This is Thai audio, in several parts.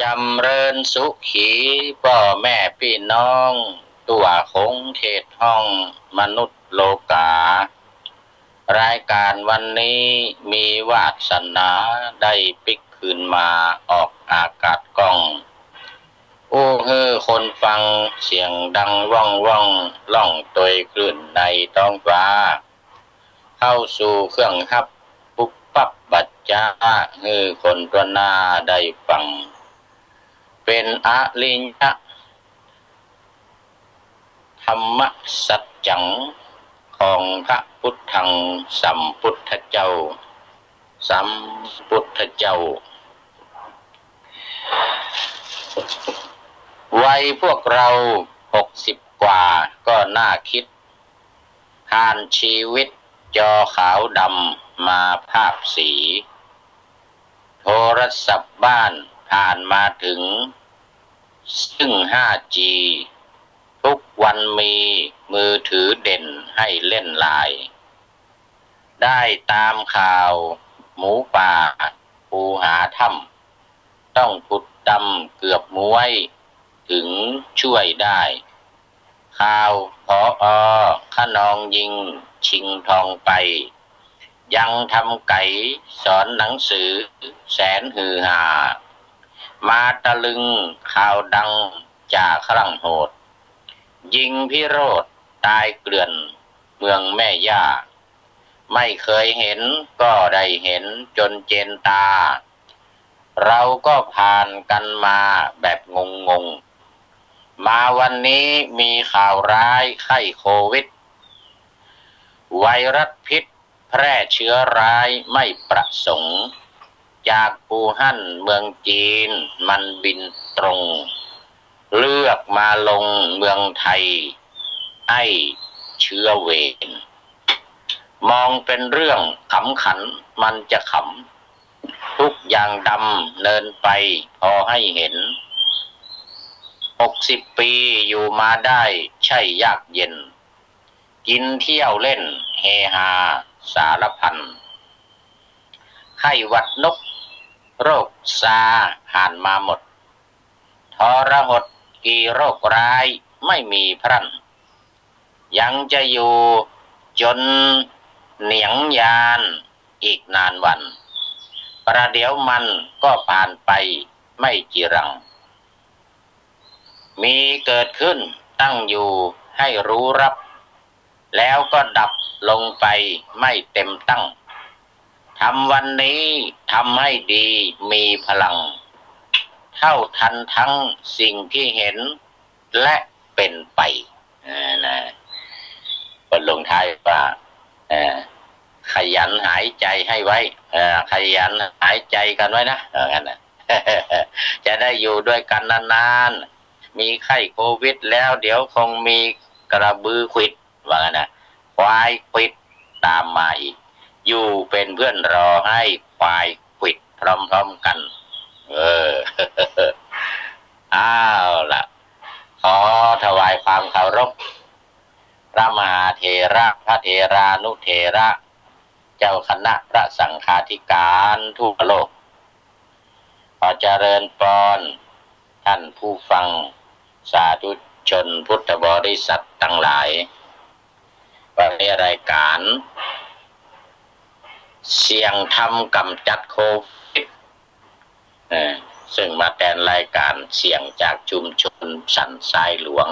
จำเริญสุขีพ่อแม่พี่น้องตัวคงเขตห้องมนุษย์โลการายการวันนี้มีวาสนาได้ปิกคืนมาออกอากาศกล้องโอ้เฮ้อคนฟังเสียงดังว่องว่องล่องตยคลื่นในท้องฟ้าเข้าสู่เครื่องฮับปุ๊บปั๊บบัดจ้าเฮ้อคนตัวหน้าได้ฟังเป็นอริยะธรรมสัจจังของพระพุทธังสัมพุทธเจ้าวัยพวกเรา60 กว่าก็น่าคิดผ่านชีวิตจอขาวดำมาภาพสีโทรศัพท์บ้านผ่านมาถึงซึ่ง 5G ทุกวันมีมือถือเด่นให้เล่นไลน์ได้ตามข่าวหมูป่าปูหาถ้ำต้องขุดดำเกือบม้วยถึงช่วยได้ข่าวผอ.ขนองยิงชิงทองไปยังทำไก่สอนหนังสือแสนฮือฮามาตะลึงข่าวดังจากครั่งโหดยิงพิโรธตายเกลื่อนเมืองแม่ย่าไม่เคยเห็นก็ได้เห็นจนเจนตาเราก็ผ่านกันมาแบบงงมาวันนี้มีข่าวร้ายไข้โควิดไวรัสพิษแพร่เชื้อร้ายไม่ประสงค์จากอู่ฮั่นเมืองจีนมันบินตรงเลือกมาลงเมืองไทยไอ้เชื้อเวรมองเป็นเรื่องขำขันมันจะขำทุกอย่างดำเนินไปพอให้เห็น60 ปีอยู่มาได้ใช่ยากเย็นกินเที่ยวเล่นเฮฮาสารพันไข้หวัดนกโรคซาผ่านมาหมดทรหดกี่โรคร้ายไม่มีพรั่นยังจะอยู่จนเหนียงยานอีกนานวันประเดี๋ยวมันก็ผ่านไปไม่จีรังมีเกิดขึ้นตั้งอยู่ให้รู้รับแล้วก็ดับลงไปไม่เต็มตั้งทำวันนี้ทำให้ดีมีพลังเท่าทันทั้งสิ่งที่เห็นและเป็นไปนะบทลงท้ายว่าขยันหายใจให้ไว้ขยันหายใจกันไว้นะงั้นนะ จะได้อยู่ด้วยกันนานๆมีไข้โควิดแล้วเดี๋ยวคงมีกระบือขวิดว่างั้นนะควายขวิดตามมาอีกอยู่เป็นเพื่อนรอให้ควายขวิดพร้อมๆกันอ้าวล่ะขอถวายความเคารพพระมหาเถระพระเถรานุเถระเจ้าคณะพระสังฆาธิการทั่วโลกขอเจริญพรท่านผู้ฟังสาธุชนพุทธบริษัททั้งหลายวันนี้รายการเสียงธรรมกำจัดโควิดซึ่งมาแทนรายการเสียงจากชุมชนสันทรายหลวง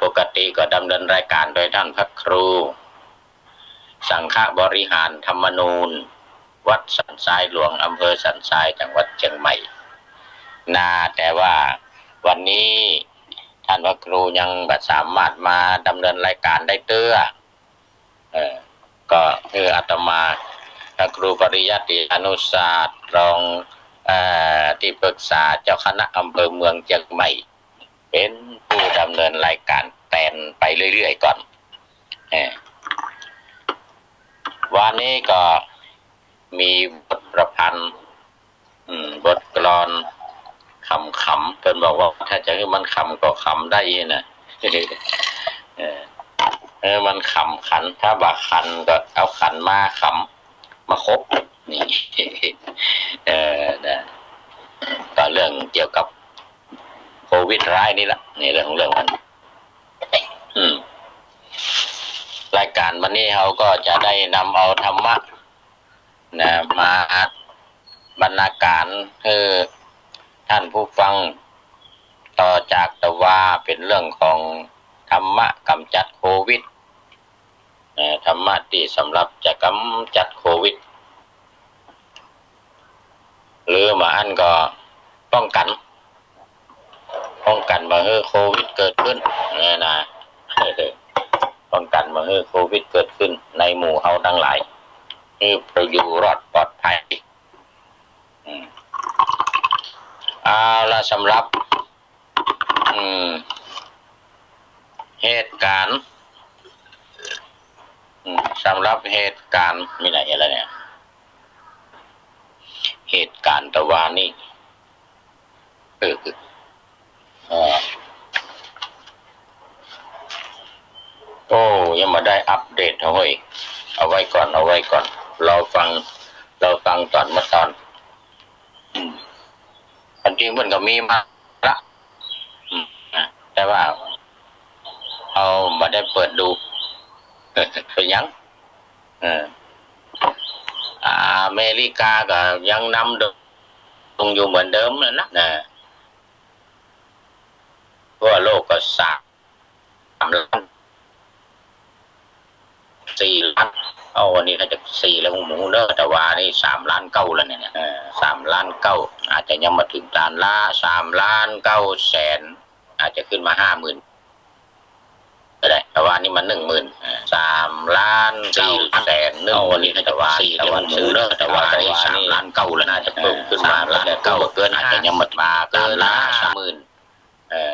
ปกติก็ดำเนินรายการโดยท่านพระครูสังฆบริหารธรรมนูญวัดสันทรายหลวงอำเภอสันทรายจังหวัดเชียงใหม่แต่ว่าวันนี้ท่านพระครูยังไม่สามารถมาดำเนินรายการได้เตื้อก็คืออาตมาพระครูปริยัติอนุศาสตร์รองที่ปรึกษาเจ้าคณะอำเภอเมืองเชียงใหม่เป็นผู้ดำเนินรายการแทนไปเรื่อยๆก่อนวันนี้ก็มีบทประพันธ์บทกลอนขำเพิ่นบอกว่าถ้าจะให้มันขำก็ขำได้นะมันขำขันถ้าบาขันก็เอาขันมาขำมาคบนี่นะ ก็เรื่องเกี่ยวกับโควิดร้ายนี่แหละในเรื่องของเรื่องมันรายการวันนี้เราก็จะได้นำเอาธรรมะนะมาบรรณาการให้ท่านผู้ฟังต่อจากตะว่าเป็นเรื่องของธรรมะกำจัดโควิดธรรมะที่สำหรับจะกำจัดโควิดหรือมาอันก็ป้องกันมาให้โควิดเกิดขึ้นนะป้องกันมาให้โควิดเกิดขึ้นในหมู่เฮาทั้งหลายให้เราอยู่รอดปลอดภัยเอาละสำหรับเหตุการณ์สำหรับเหตุการณ์มีไหนอะไรเนี่ยเหตุการณ์ตะวันนี้โอ้ยังมาได้อัปเดตเฮ้ยเอาไว้ก่อนเราฟังตอนมาตอนอันจริงมันก็มีมาละแต่ว่าเอามาได้เปิดดูเป็นยังอเมริกาก็ยังนำลงอยู่เหมือนเดิมนะทั่วโลกก็3 ล้าน 4 ล้านวันนี้ถ้าจะ4แล้วหมูเนอะแต่ว่านี่3 ล้าน 9แล้วเนี่ย3 ล้าน 9อาจจะยังมาถึงล้านละ3 ล้าน 9 แสนอาจจะขึ้นมา50,000ก็ได้แต่ว่านี่มัน10,000 3 ล้าน 9 แสนวันนี้ถ้าจะว่า4แล้วหมูเนอะแต่ว่านี่3 ล้าน 9แล้วน่าจะเพิ่มขึ้นมาแล้วแต่9เกินอาจจะยังมาเกินละ30,000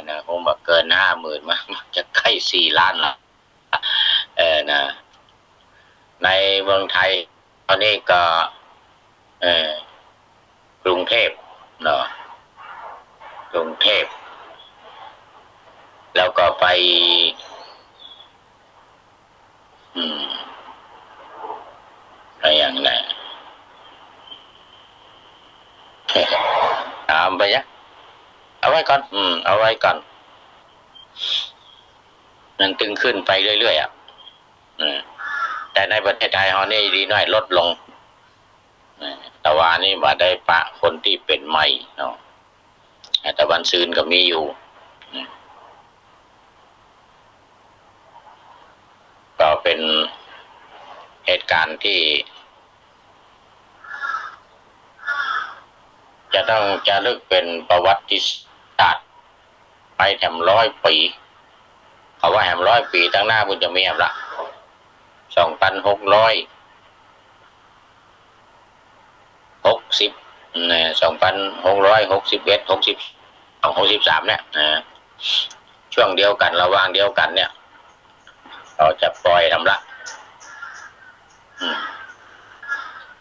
นะคงมาเกิน50,000มาจะใกล้4 ล้านละนะในเมืองไทยตอนนี้ก็กรุงเทพเนาะกรุงเทพแล้วก็ไปอะไรอย่างไรถามไปยะเอาไว้ก่อนเอาไว้ก่อนมันตึงขึ้นไปเรื่อยๆแต่ในประเทศไทยเรานี่ดีน้อยลดลงแต่ว่านี่มาได้ปะคนที่เป็นใหม่เนาะแต่วันซืนก็มีอยู่ก็เป็นเหตุการณ์ที่จะต้องจะลึกเป็นประวัติศาสตร์ไปแถม100 ปีเขาว่าแถม100 ปีตั้งหน้าบุญจะมีแถมละ2,660 2,661 63เนี่ยช่วงเดียวกันระหว่างเดียวกันเนี่ยเราจะปล่อยทำละ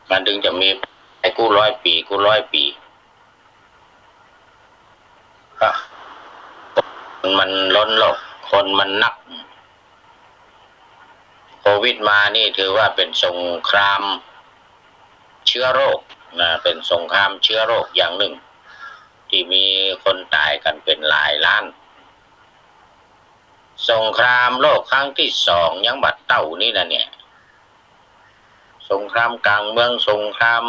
มันถึงจะมีไอ้กู้100 ปีก็มันล้นโลกคนมันนักโควิดมานี่ถือว่าเป็นสงครามเชื้อโรคเป็นสงครามเชื้อโรคอย่างหนึ่งที่มีคนตายกันเป็นหลายล้านสงครามโลกครั้งที่2ยังบัดเต้านี่นะเนี่ยสงครามกลางเมืองสงคราม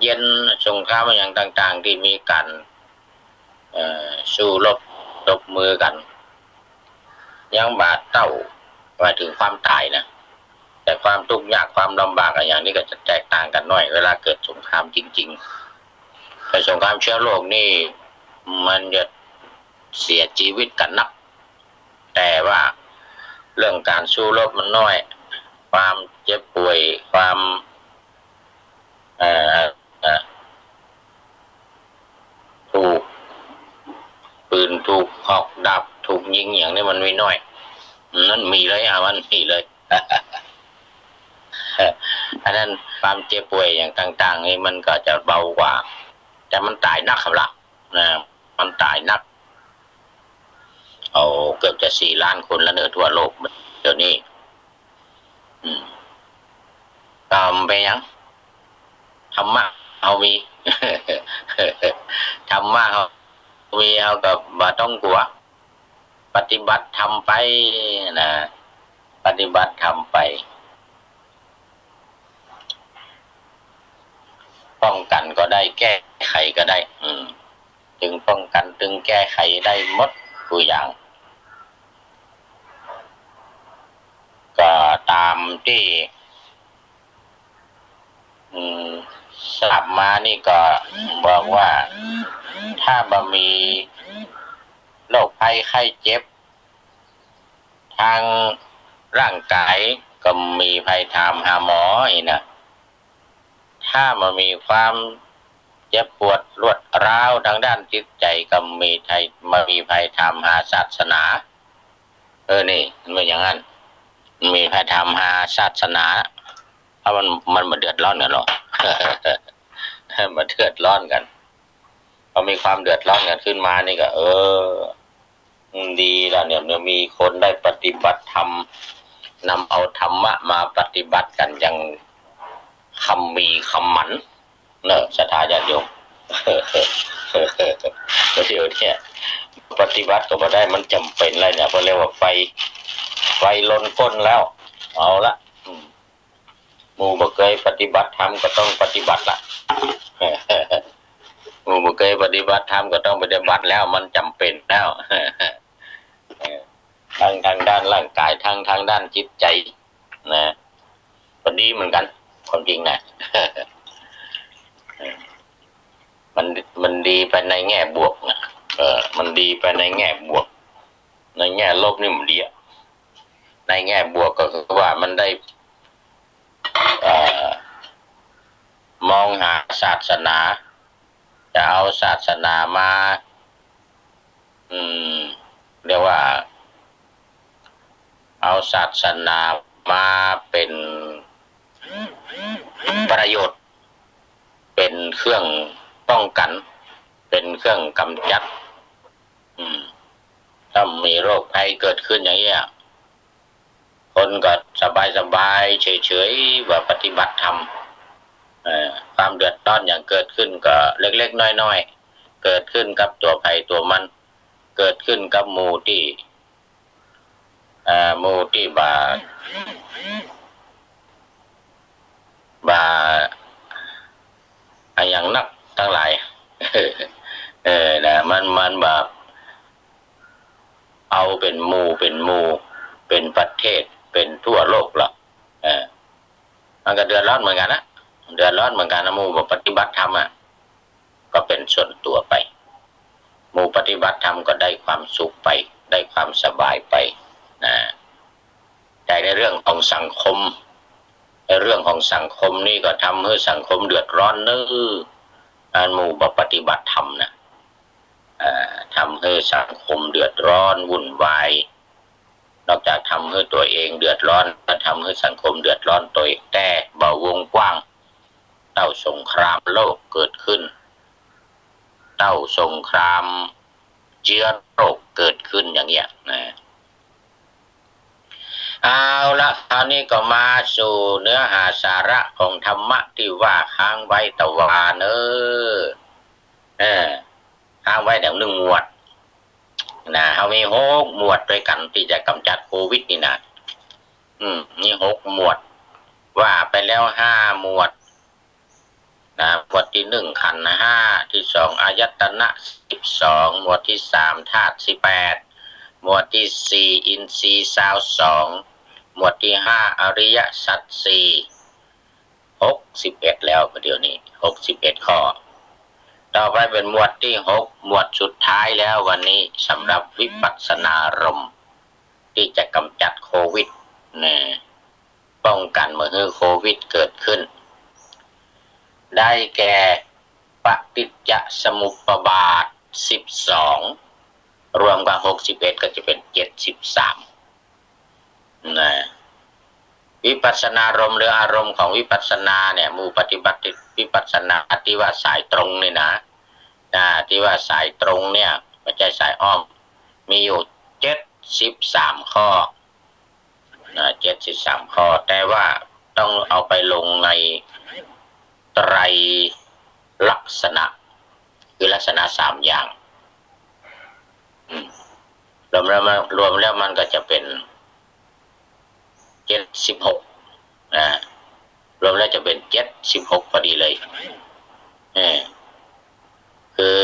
เย็นสงครามอย่างต่างๆที่มีกันสู้รบมือกันยังบาดเต้าหมายถึงความตายนะแต่ความทุกข์ยากความลำบากอย่างนี้ก็จะแตกต่างกันหน่อยเวลาเกิดสงครามจริงๆแต่สงครามเชื้อโรคนี่มันจะเสียชีวิตกันนักแต่ว่าเรื่องการสู้รบมันน้อยความเจ็บป่วยความถูกปืนถูกหอกดาบถูกยิงอย่างนี้มันไม่น้อยนั่นมีเลยมันมีเลยอันนั้นความเจ็บป่วยอย่างต่างๆนี่มันก็จะเบากว่าแต่มันตายนักครับล่ะมันตายนักเกือบจะ4 ล้านคนแล้วเนอะทั่วโลกเดี๋ยวนี้ไปยังธรรมะเอามี ธรรมะเขามีเขากับบ่ต้องกลัวปฏิบัติทำไปนะปฏิบัติทำไปป้องกันก็ได้แก้ไขก็ได้จึงป้องกันจึงแก้ไขได้หมดตัวอย่างก็ตามที่ทราบมานี่ก็บอกว่าถ้าบ่มีโรคภัยไข้เจ็บทางร่างกายก็มีภัยถามหาหมออีกนะถ้ามันมีความเจ็บปวดรวดร้าวทางด้านจิตใจก็มีภัยถามหาศาสนานี่มันเป็นอย่างนั้นมีภัยถามหาศาสนาเพราะมันมาเดือดร้อนกันหรอมาเดือดร้อนกันพอมีความเดือดร้อนกันขึ้นมานี่ก็ดีแล้วเนี่ยมีคนได้ปฏิบัติธรรมนำเอาธรรมะมาปฏิบัติกันอย่างคำมีคำหมันเนอะศรัทธาญาติโยมเดี๋ยวเนี่ยปฏิบัติก็มาได้มันจำเป็นอะไรเนี่ยเพราะเรียกว่าไฟล้นก้นแล้วเอาละหมู่บ่เคยปฏิบัติธรรมก็ต้องปฏิบัติละหมู่บ่เคยปฏิบัติธรรมก็ต้องปฏิบัติแล้วมันจำเป็นแล้วทางด้านร่างกายทางด้านจิตใจนะก็ดีเหมือนกันความจริงนะมันดีไปในแง่บวกนะมันดีไปในแง่บวกในแง่ลบนี่มันดีในแง่บวกก็คือว่ามันได้มองหาศาสนาจะเอาศาสนามาเรียกว่าเอาศาสนามาเป็นประโยชน์เป็นเครื่องป้องกันเป็นเครื่องกำจัดถ้ามีโรคภัยเกิดขึ้นอย่างนี้คนก็สบายเฉยๆว่าปฏิบัติธรรมความเดือดร้อนอย่างเกิดขึ้นก็เล็กๆน้อยๆเกิดขึ้นกับตัวภัยตัวมันเกิดขึ้นกับหมู่ที่บาอย่างนักทั้งหลายนะมันแบบเอาเป็นหมู่เป็นประเทศเป็นทั่วโลกหรอกมันก็เดือดร้อนเหมือนกันนะเดือดร้อนเหมือนกันนะหมู่ปฏิบัติธรรมก็เป็นส่วนตัวไปหมู่ปฏิบัติธรรมก็ได้ความสุขไปได้ความสบายไปนะแต่ในเรื่องของสังคมนี่ก็ทำให้สังคมเดือดร้อนหมู่ปฏิบัติธรรมนะทำให้สังคมเดือดร้อนวุ่นวายนอกจากทำให้ตัวเองเดือดร้อนก็ทำให้สังคมเดือดร้อนตัวเองแต่เบาวงกว้างเต้าสงครามโลกเกิดขึ้นเต้าสงครามเชื้อโรคเกิดขึ้นอย่างเงี้ยนะเอาละคราวนี้ก็มาสู่เนื้อหาสาระของธรรมะที่ว่าค้างไว้ตะวาค้างไว้เดี๋ยว1 หมวดนะเขามี6 หมวดด้วยกันที่จะกำจัดโควิดนี่นะนี่6 หมวดว่าไปแล้ว5 หมวดนะหมวดที่1ขันธ์5ที่2อายตนะ12หมวดที่3ธาตุ18หมวดที่4อินทรีย์22หมวดที่5อริยสัจ4 61แล้วเดี๋ยวนี้61 ข้อต่อไปเป็นหมวดที่6หมวดสุดท้ายแล้ววันนี้สำหรับวิปัสสนารมณ์ที่จะกำจัดโควิดป้องกันเมื่อโควิดเกิดขึ้นได้แก่ปฏิจจสมุปบาท12รวมกับ61ก็จะเป็น73นะวิปัสสนารมณ์หรืออารมณ์ของวิปัสสนาเนี่ยหมู่ปฏิบัติวิปัสสนาที่ว่าสายตรงนี่นะที่ว่าสายตรงเนี่ยไม่ใช่สายอ้อมมีอยู่73 ข้อ73 ข้อแต่ว่าต้องเอาไปลงในไตร ลักษณะคือลักษณะสามอย่างรวมแล้วมันก็จะเป็น76รวมแล้วจะเป็น76พอดีเลยคือ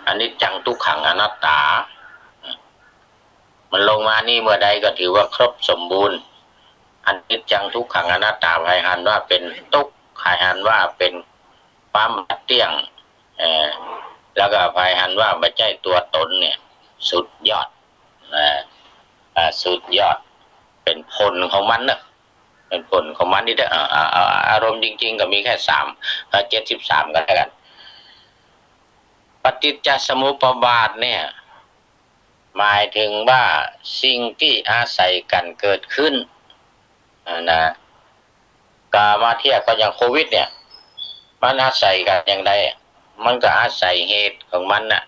อนิจจังทุกขังอนัตตามันลงมานี่เมื่อใดก็ถือว่าครบสมบูรณ์อนิจจังทุกขังอนัตตาหมายหันว่าเป็นทุกข์หมายหันว่าเป็นความเที่ยงแล้วก็หมายหันว่าไม่ใช่ตัวตนเนี่ยสุดยอดสุดยอดเป็นผลของมันเนอะเป็นผลของมันนี่เด้ออารมณ์จริงๆก็มีแค่73กันแล้วกันปฏิจจสมุปบาทเนี่ยหมายถึงว่าสิ่งที่อาศัยกันเกิดขึ้นนะกามาเทียบก็อย่างโควิดเนี่ยมันอาศัยกันอย่างไรมันก็อาศัยเหตุของมันน่ะ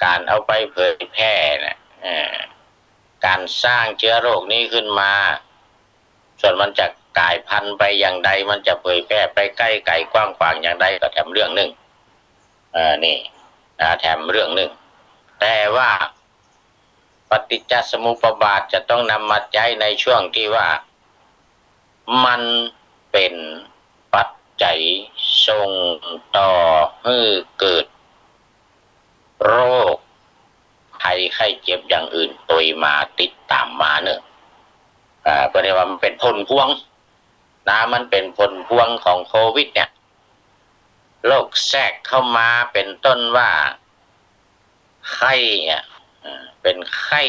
การเอาไปเผยแพร่นะการสร้างเชื้อโรคนี้ขึ้นมาส่วนมันจะกลายพันธุ์ไปอย่างใดมันจะเผยแพร่ไปใกล้ไกลกว้างขวางอย่างใดก็แถมเรื่องหนึ่งนี่แถมเรื่องหนึ่งแต่ว่าปฏิจจสมุปบาทจะต้องนำมาใช้ในช่วงที่ว่ามันเป็นปัจจัยส่งต่อให้เกิดโรคภัยไข้เจ็บอย่างอื่นโดยมาติดตามมาเนอะก็เรียกว่ามันเป็นผลพวงมันเป็นผลพวงของโควิดเนี่ยโรคแทรกเข้ามาเป็นต้นว่าไข้เป็นไข้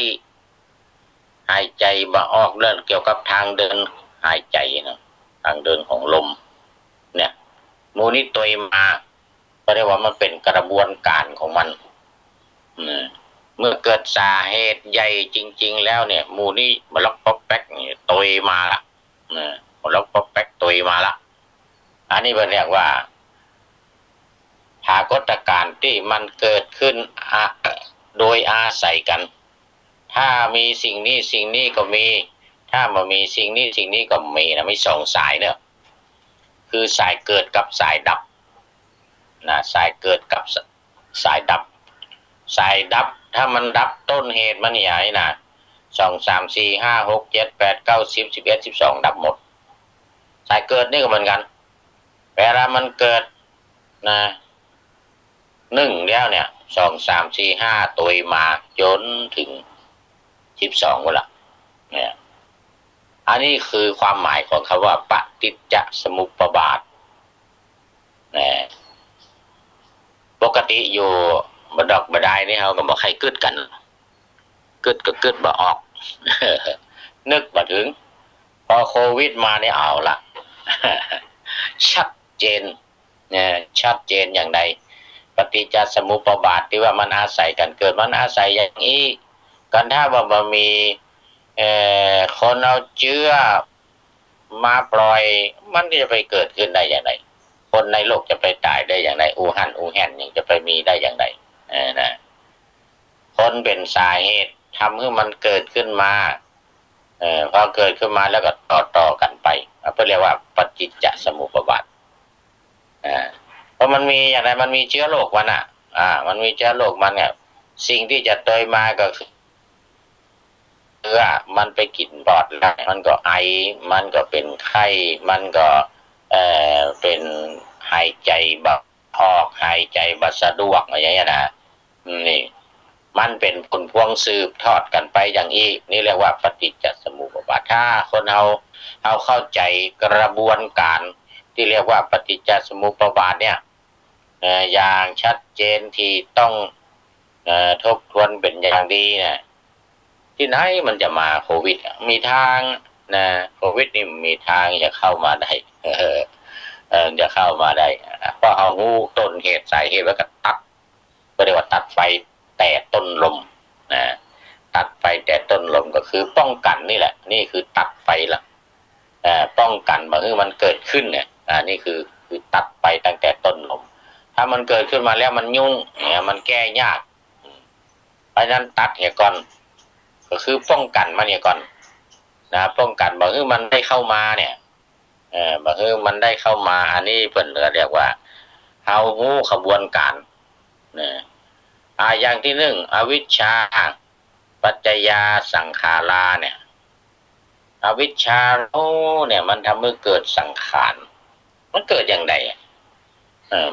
หายใจบ่ออกเรื่องเกี่ยวกับทางเดินหายใจนะทางเดินของลมเนี่ยมูนี่ตัวมาก็เรียกว่ามันเป็นกระบวนการของมันเมื่อเกิดสาเหตุใหญ่จริงๆแล้วเนี่ยมูนี่มาล็อกป๊อกแป๊กนี่ตัวมาละมาล็อกป๊อกแป๊กตัวมาละอันนี้เรียกว่าปรากฏการณ์ที่มันเกิดขึ้นโดยอาศัยกันถ้ามีสิ่งนี้ก็มีถ้ามามีสิ่งนี้ก็มีนะมีสองสายเนี่ยคือสายเกิดกับสายดับสายเกิดกับสายดับสายดับถ้ามันดับต้นเหตุมันใหญ่นะ2 3 4 5 6 7 8 9 10 11 12ดับหมดสายเกิดนี่ก็เหมือนกันเวลามันเกิด1แล้วเนี่ย2 3 4 5ตัวมาจนถึง12ก็ละเนี่ยอันนี้คือความหมายของคำว่าปฏิจจสมุปบาทปกติอยู่บดอกบดายนี่เขาก็บอกให้กึดกันกึดก็กึดบ่ออกนึกมาถึงพอโควิดมาเนี่ยเอาละชัดเจนชัดเจนอย่างใดปฏิจจสมุปบาทที่ว่ามันอาศัยกันเกิดมันอาศัยอย่างนี้กันถ้าว่ามันมีคนเอาเชื้อมาปล่อยมันจะไปเกิดขึ้นได้อย่างไรคนในโลกจะไปตายได้อย่างไรอู่ฮั่นยังจะไปมีได้อย่างไรนะคนเป็นสาเหตุทำให้มันเกิดขึ้นมาพอเกิดขึ้นมาแล้วก็ต่อกันไปเพื่อเรียกว่าปฏิจจสมุปบาทเพราะมันมีอย่างไรมันมีเชื้อโรคมันมันมีเชื้อโรคมันเนี่ยสิ่งที่จะเตยมาก็คือมันไปกินปอดแล้วมันก็ไอมันก็เป็นไข้มันก็เป็นหายใจบ่ออกหายใจบ่สะดวกอะไรอย่างเงี้ยนะนี่มันเป็นผลพวงสืบทอดกันไปอย่างนี้นี่เรียกว่าปฏิจจสมุปบาทถ้าคนเอาเข้าใจกระบวนการที่เรียกว่าปฏิจจสมุปบาทเนี่ยอย่างชัดเจนที่ต้องทบทวนเป็นอย่างดีนะที่ไหนมันจะมาโควิดมีทางโควิดนี่มีทางจะเข้ามาได้จะเข้ามาได้เพราะเอางูต้นเหตุสาเหตุแล้วก็ตัดก็เรียกว่าตัดไฟแต่ต้นลมตัดไฟแต่ต้นลมก็คือป้องกันนี่แหละนี่คือตัดไฟละป้องกันมาคือมันเกิดขึ้นเนี่ยนี่คือตัดไฟตั้งแต่ต้นลมถ้ามันเกิดขึ้นมาแล้วมันยุ่งมันแก้ยากเพราะฉะนั้นตัดเหตุก่อนก็คือป้องกันมันเนี่ยก่อนป้องกันบางทีมันได้เข้ามาเนี่ยบางทีมันได้เข้ามาอันนี้เพิ่นก็เรียกว่า เอาหูขบวนการเนี่ยอย่างที่หนึ่งอวิชชาปัจจยาสังขาราเนี่ยอวิชชาเนี่ยมันทำให้เกิดสังขารมันเกิดอย่างไร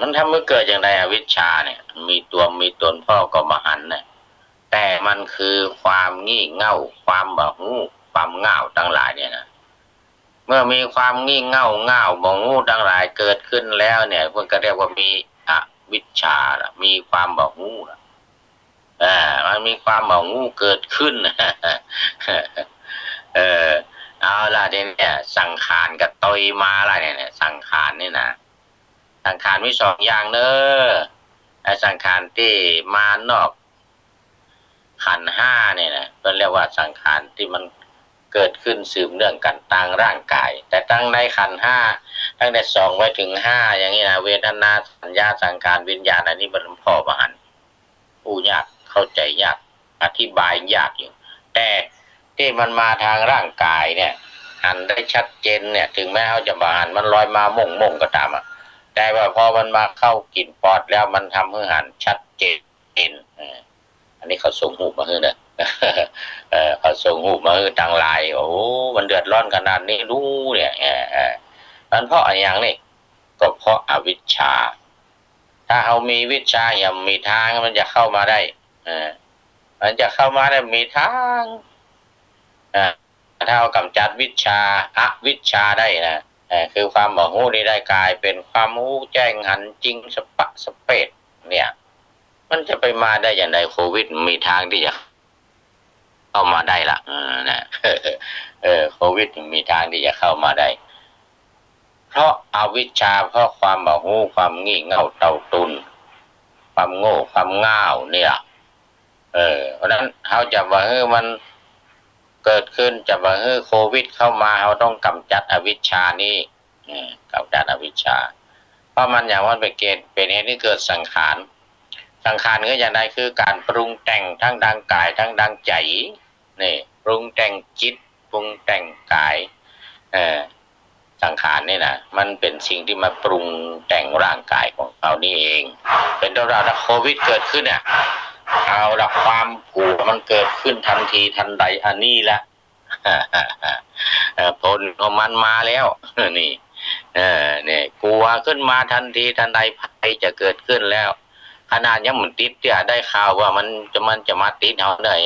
มันทำให้เกิดอย่างไรอวิชชาเนี่ยมีตัวมีตนพ่อก็มหันต์เนี่ยแต่มันคือความงี่เง่าความบ่หูความง่าวทั้งหลายเนี่ยนะเมื่อมีความงี่เง่าง่าวบ่หูทั้งหลายเกิดขึ้นแล้วเนี่ยพวกก็เรียกว่ามีอวิชชามีความบ่หูมันมีความบ่หูเกิดขึ้นเออเอาล่ะเนี่ยสังขารกับตอยมาล่ะเนี่ยสังขารนี่นะสังขารมีสองอย่างเนอะไอ้สังขารที่มานอกขันธ์ห้าเนี่ยนะก็เรียกว่าสังขารที่มันเกิดขึ้นสืบเนื่องกันทางร่างกายแต่ตั้งในขันธ์ห้าตั้งแต่สองไว้ถึงห้าอย่างนี้นะเวทนาสัญญาสังขารวิญญาณอันนี้มันพอประหันผู้ยากเข้าใจยากอธิบายยากอยู่แต่ที่มันมาทางร่างกายเนี่ยหันได้ชัดเจนเนี่ยถึงแม้เขาจะมาหันมันลอยมาม่งก็ตามแต่ว่าพอมันมาเข้ากินปอดแล้วมันทำให้หันชัดเจนอันนี้เขาส่งหูมาให้นะเขาส่งหูมาให้ทางไลน์โอ้มันเดือดร้อนขนาดนี้รู้เนี่ยมันเพราะอะไรอย่างนี้ก็เพราะอวิชชาถ้าเอามีวิชาอย่ามีทางมันจะเข้ามาได้มันจะเข้ามาได้มีทางถ้าเอากำจัดวิชาอวิชาได้นะคือความบ่หูนี่ได้กลายเป็นความหูแจ้งหันจริงสปะสเปดเนี่ยมันจะไปมาได้อย่างไรโควิดมีทางที่จะเข้ามาได้ละนะโควิดมีทางที่จะเข้ามาได้เพราะอวิชชาเพราะความบ่หูความงี่เง่าเต่าตุนความโง่ความง่าวเนี่ยเพราะนั้นเขาจะว่ามันเกิดขึ้นจะว่าโควิดเข้ามาเขาต้องกำจัดอวิชชานี่กำจัดอวิชชาเพราะมันอย่างว่าเป็นเกณฑ์เป็นเหตุที่เกิดสังขารสังขารก็อย่างไรคือการปรุงแต่งทั้งดังกายทั้งดังใจนี่ปรุงแต่งจิตปรุงแต่งกายสังขารนี่นะมันเป็นสิ่งที่มาปรุงแต่งร่างกายของเรานี่เองเป็นตัวเราถ้าโควิดเกิดขึ้นเนี่ยเอาละความผูกมันเกิดขึ้นทันทีทันใดอันนี้ละผลของมันมาแล้วนี่เนี่ยกลัวขึ้นมาทันทีทันใดภัยจะเกิดขึ้นแล้วขนาดยังมันติดเนี่ยได้ข่าวว่ามันจะมาติดเอาเลย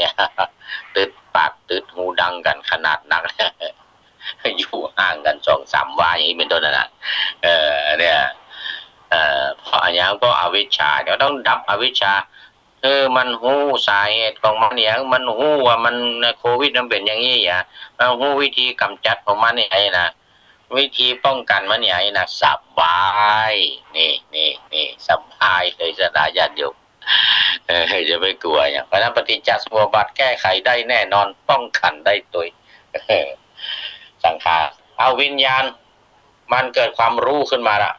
ติดปากติดหูดังกันขนาดนักอยู่ห่างกัน2-3 วาอย่างนี้เป็นต้นนะเนี่ยเพราะอย่างก็อวิชชาเดี๋ยวต้องดับอวิชชามันหูสาเหตุของมันอย่างมันหูว่ามันโควิดมันเป็นอย่างนี้อ่ะมันหูวิธีกำจัดของมันนี่ไงนะวิธีป้องกันมันอย่างนี้นะสบายนี่สบายเลยสดาญาติโยมจะไม่กลัวอย่างเพราะนั้นปฏิจจสมุปบาทแก้ไขได้แน่นอนป้องกันได้ตัวสังขารเอาวิญญาณมันเกิดความรู้ขึ้นมาละ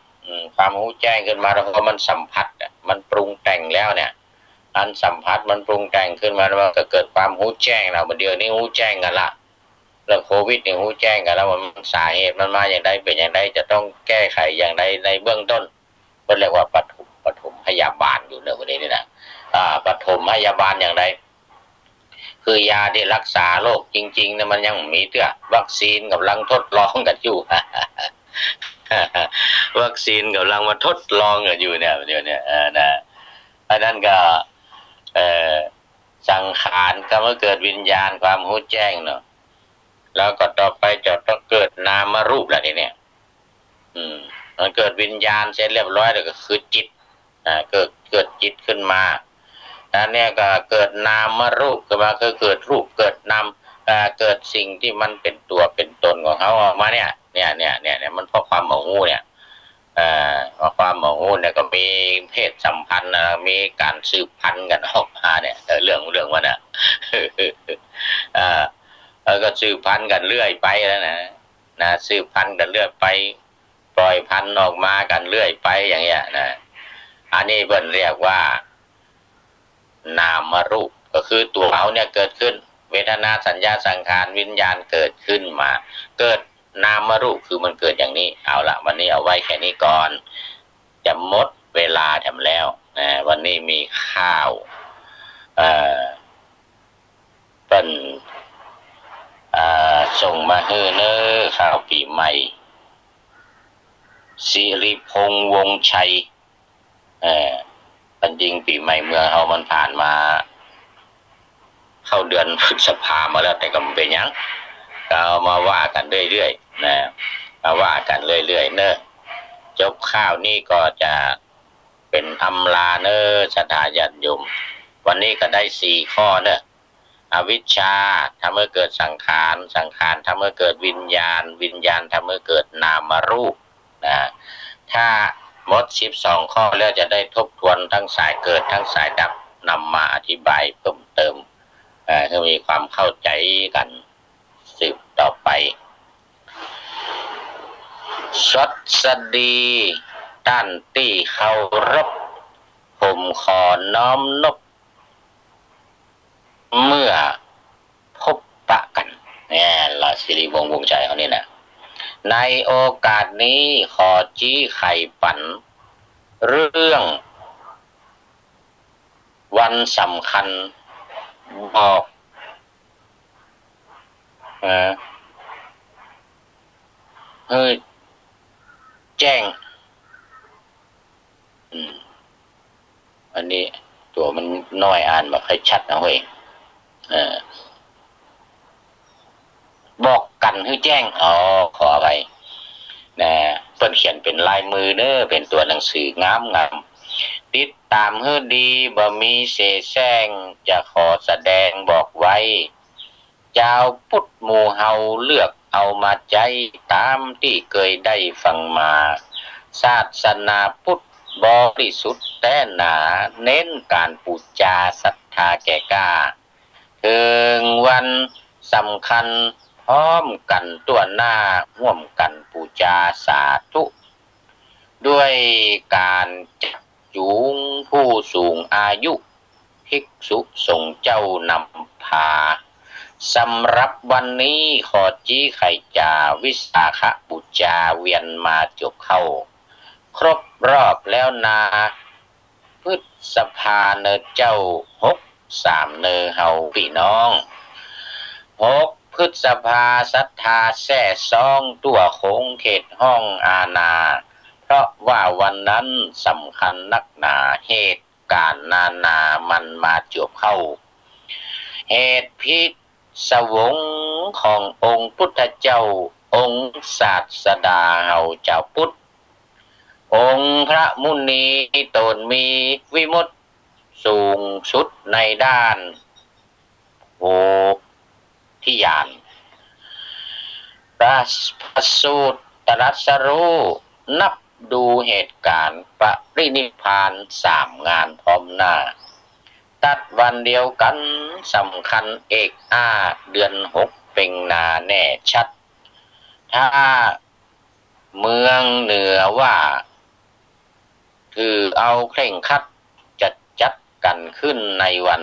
ความรู้แจ้งขึ้นมาแล้วพอมันสัมผัสมันปรุงแต่งแล้วเนี่ยอันสัมผัสมันปรุงแต่งขึ้นมาแล้วก็เกิดความรู้แจ้งเราเดี๋ยวนี้รู้แจ้งกันละเรื่องโควิดเนี่ยรู้แจ้งกันแล้วว่าสาเหตุมันมาอย่างไรเป็นอย่างไรจะต้องแก้ไขอย่างไรในเบื้องต้นก็เรียกว่าปฐมพยาบาลอยู่ในวันนี้นี่นะปฐมพยาบาลอย่างไรคือยาที่รักษาโรคจริงๆเนี่ยมันยังมีเตื้อวัคซีนกำลังทดลองกันอยู่ วัคซีนกำลังมาทดลองกันอยู่เนี่ยเดี๋ยวนี้นะอันนั้นก็สังขารก็มาเกิดวิญญาณความรู้แจ้งเนาะแล้วก็ต่อไปจะต้องเกิดนามรูปอะไรเนี่ยมันเกิดวิญญาณเสร็จเรียบร้อยแล้วก็คือจิตเกิดจิตขึ้นมาแล้วเนี่ยก็เกิดนามรูปขึ้นมาคือเกิดรูปเกิดนามเกิดสิ่งที่มันเป็นตัวเป็นตนของเขาออกมาเนี่ยมันเพราะความโมโหเนี่ยความโมโหเนี่ยก็มีเพศสัมพันธ์มีการสืบพันธุ์กันออกมาเนี่ยเรื่องว่าน่ะแล้วก็สืบพันธุ์กันเรื่อยไปแล้วนะสืบพันธุ์กันเรื่อยไปปล่อยพันธุ์ออกมากันเรื่อยไปอย่างเงี้ยนะอันนี้เพิ่นเรียกว่านามรูปก็คือตัวเขาเนี่ยเกิดขึ้นเวทนาสัญญาสังขารวิญญาณเกิดขึ้นมาเกิดนามรูปคือมันเกิดอย่างนี้เอาละวันนี้เอาไว้แค่นี้ก่อนจะหมด เวลาทำแล้วนะวันนี้มีข้าวเป็นส่งมาให้เนอข้าวปีใหม่สิริพงษ์วงชัยเป็นจริงปีใหม่เมืองเรามันผ่านมาเข้าเดือนพฤษภามาแล้วแต่ก็เป็นยังก็เอามาว่ากันเรื่อยๆนะมาว่ากันเรื่อยๆเนอะจบข้าวนี่ก็จะเป็นอำลาเนอะศรัทธาญาติโยมวันนี้ก็ได้4 ข้อเนอะอวิชชาทำให้เกิดสังขารสังขารทำให้เกิดวิญญาณวิญญาณทำให้เกิดนามรูปนะถ้าหมด12 ข้อแล้วจะได้ทบทวนทั้งสายเกิดทั้งสายดับนำมาอธิบายเพิ่มเติมให้มีความเข้าใจกันสืบต่อไปสวัสดีท่านที่เคารพผมขอน้อมนบเมื่อพบปะกันเนี่ยราศิริวงศ์วงชัยเขานี่นะในโอกาสนี้ขอจี้ไข่ปันเรื่องวันสำคัญบอกแจ้งอันนี้ตัวมันน้อยอ่านมาค่อยชัดนะเว้ยบอกกันให้แจ้งขออะไรนะเพิ่นเขียนเป็นลายมือเด้อเป็นตัวหนังสืองามติดตามให้ดีบ่มีเสแสร้งจะขอแสดงบอกไว้เจ้าพุทธหมู่เฮาเลือกเอามาใจตามที่เคยได้ฟังมาศาสนาพุทธบริสุทธิ์แต่หนาเน้นการบูชาศรัทธาแก่กล้าถึงวันสำคัญพร้อมกันตัวหน้าร่วมกันบูชาสาธุด้วยการจักจูงผู้สูงอายุภิกษุสงฆ์เจ้านำพาสำหรับวันนี้ขอจี้ไข่จาวิสาขบูชาเวียนมาจบเข้าครบรอบแล้วนาพฤษภาเนเจ้า63เนเฮาพี่น้อง6พฤษภาศรัทธาแท้2ตัวโคงเขตห้องอาณาเพราะว่าวันนั้นสำคัญนักหนาเหตุการณ์นามันมาจบเข้าเหตุพิศวงขององค์พุทธเจ้าองค์ศาสดาเฮาเจ้าพุทธองค์พระมุนีตนมีวิมุตติสูงสุดในด้านโพธิญาณประสูตรตรัสรู้นับดูเหตุการณ์ปรินิพพาน3 งานพร้อมหน้าตัดวันเดียวกันสำคัญเอกเดือน6เป็นนาแน่ชัดถ้าเมืองเหนือว่าถือเอาเคร่งครัดจะจัดกันขึ้นในวัน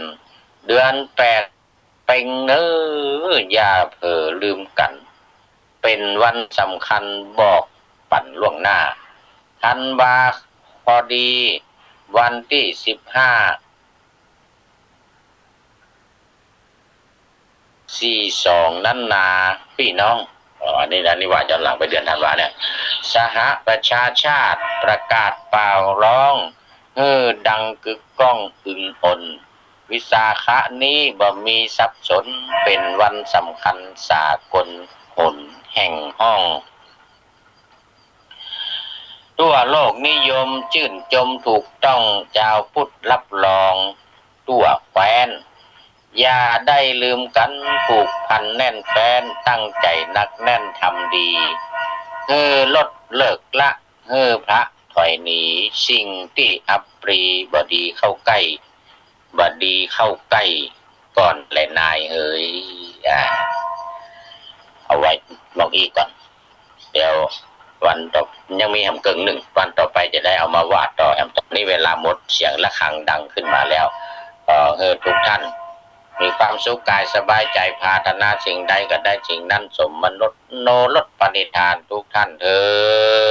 เดือน8เป็นเนื้อย่าเผลอลืมกันเป็นวันสำคัญบอกปั่นล่วงหน้าธันวาพอดีวันที่15/42นั้นนาพี่น้องอันนี้ว่าย้อนหลังไปเดือนธันวาเนี่ยสหประชาชาติประกาศเปล่าร้องดังกึกก้องอึงอนวิสาขะนี้บ่มีสับสนเป็นวันสำคัญสากลหนแห่งห้องทั่วโลกนิยมชื่นชมถูกต้องเจ้าพุทธรับรองทั่วแคว้นอย่าได้ลืมกันผูกพันแน่นแฟ้นตั้งใจนักแน่นทำดีลดเลิกละพระถอยหนีสิ่งที่อัปรีบดีเข้าใกล้บดีเข้าใกล้ก่อนแลนายเฮ้ยเอาไว้ลองอีกก่อนเดี๋ยววันต่อยังมีแฮมเกิง1วันต่อไปจะได้เอามาวาดต่อแฮมตอนนี้เวลาหมดเสียงะระฆังดังขึ้นมาแล้วทุกท่านมีความสุขกายสบายใจปรารถนาสิ่งใดก็ได้สิ่งนั้นสมมนุษย์โนลดปณิธานทุกท่านเถิด